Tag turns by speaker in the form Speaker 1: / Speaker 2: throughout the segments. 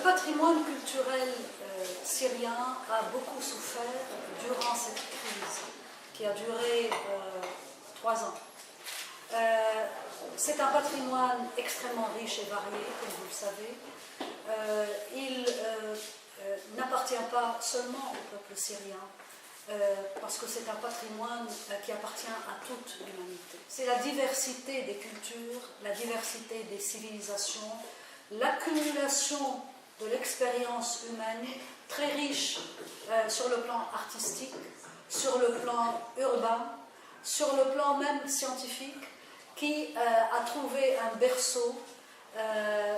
Speaker 1: patrimoine culturel syrien a beaucoup souffert durant cette crise qui a duré 3 ans. C'est un patrimoine extrêmement riche et varié, comme vous le savez. Il n'appartient pas seulement au peuple syrien, parce que c'est un patrimoine qui appartient à toute l'humanité. C'est la diversité des cultures, la diversité des civilisations, l'accumulation de l'expérience humaine très riche sur le plan artistique, sur le plan urbain, sur le plan même scientifique, qui a trouvé un berceau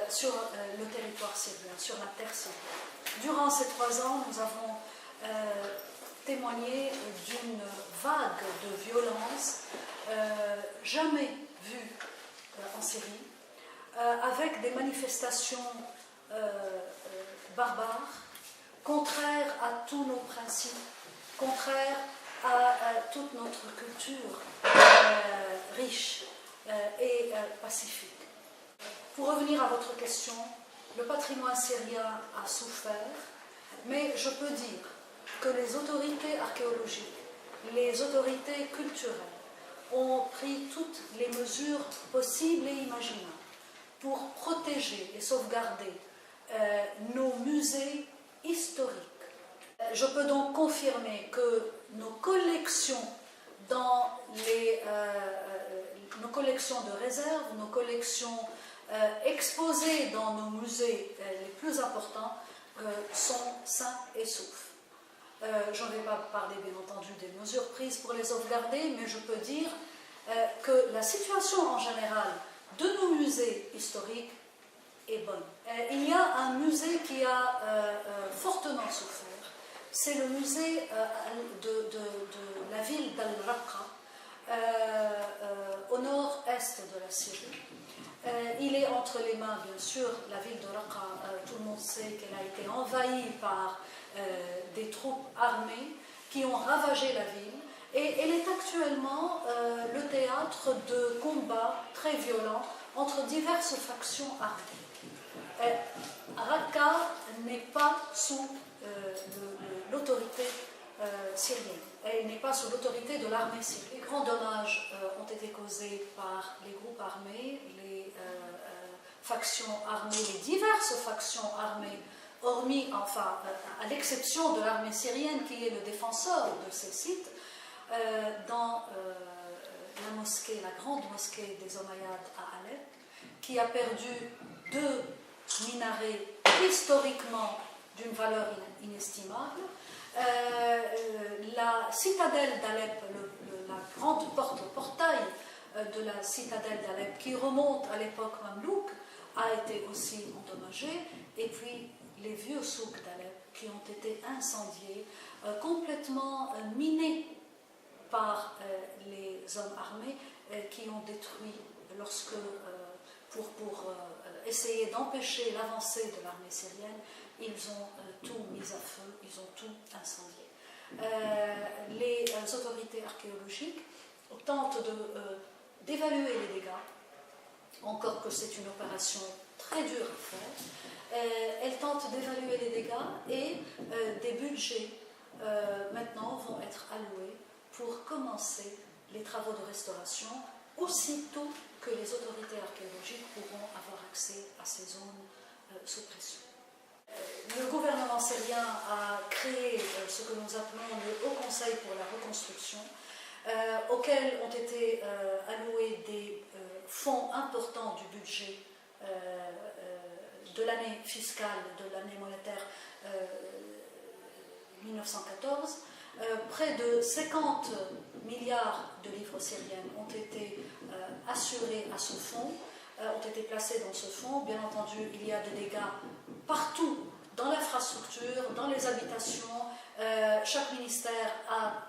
Speaker 1: sur le territoire syrien, sur la terre syrienne. Durant ces 3 ans, nous avons témoigné d'une vague de violence jamais vue en Syrie, avec des manifestations barbares, contraires à tous nos principes, contraires à toute notre culture riche et pacifique. Pour revenir à votre question, le patrimoine syrien a souffert, mais je peux dire que les autorités archéologiques, les autorités culturelles ont pris toutes les mesures possibles et imaginables pour protéger et sauvegarder nos musées historiques. Je peux donc confirmer que nos collections nos collections de réserve, nos collections exposées dans nos musées les plus importants sont sains et saufs. Je ne vais pas parler bien entendu des mesures prises pour les sauvegarder, mais je peux dire que la situation en général de nos musées historiques est bonne. Il y a un musée qui a fortement souffert, c'est le musée de la ville d'Al-Raqqa, au nord-est de la Syrie. Il est entre les mains, bien sûr, la ville de Raqqa, tout le monde sait qu'elle a été envahie par des troupes armées qui ont ravagé la ville, et elle est actuellement le théâtre de combats très violents entre diverses factions armées. Raqqa n'est pas sous l'autorité syrienne, elle n'est pas sous l'autorité de l'armée syrienne. Les grands dommages ont été causés par les groupes armés, les factions armées, les diverses factions armées, hormis, enfin, à l'exception de l'armée syrienne qui est le défenseur de ces sites, dans la mosquée, la grande mosquée des Omeyyades à Alep, qui a perdu 2 minarets historiquement d'une valeur inestimable. La citadelle d'Alep, la grande portail de la citadelle d'Alep, qui remonte à l'époque mamelouk, a été aussi endommagée, et puis les vieux souks d'Alep qui ont été incendiés, complètement minés par les hommes armés qui ont détruit pour essayer d'empêcher l'avancée de l'armée syrienne, ils ont tout mis à feu, ils ont tout incendié. Les autorités archéologiques tentent d'évaluer les dégâts, encore que c'est une opération très dure à faire. Elles tentent d'évaluer les dégâts, et des budgets maintenant vont être alloués pour commencer les travaux de restauration aussitôt que les autorités archéologiques pourront avoir accès à ces zones sous pression. Le gouvernement syrien a créé ce que nous appelons le Haut Conseil pour la reconstruction, auquel ont été alloués des fonds importants du budget de l'année fiscale, de l'année monétaire 1914. Près de 50 milliards de livres syriennes ont été assurés à ce fonds, ont été placés dans ce fonds. Bien entendu, il y a des dégâts partout, dans l'infrastructure, dans les habitations. Chaque ministère a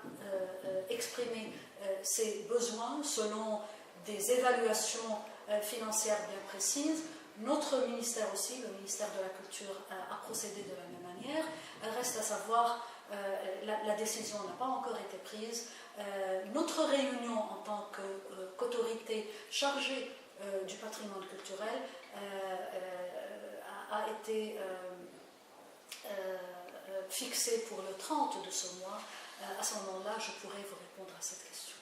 Speaker 1: exprimé ses besoins selon des évaluations financières bien précises. Notre ministère aussi, le ministère de la Culture, a procédé de la même manière. Reste à savoir, la décision n'a pas encore été prise. Notre réunion en tant qu'autorité chargée du patrimoine culturel a été fixée pour le 30 de ce mois, à ce moment-là, je pourrai vous répondre à cette question.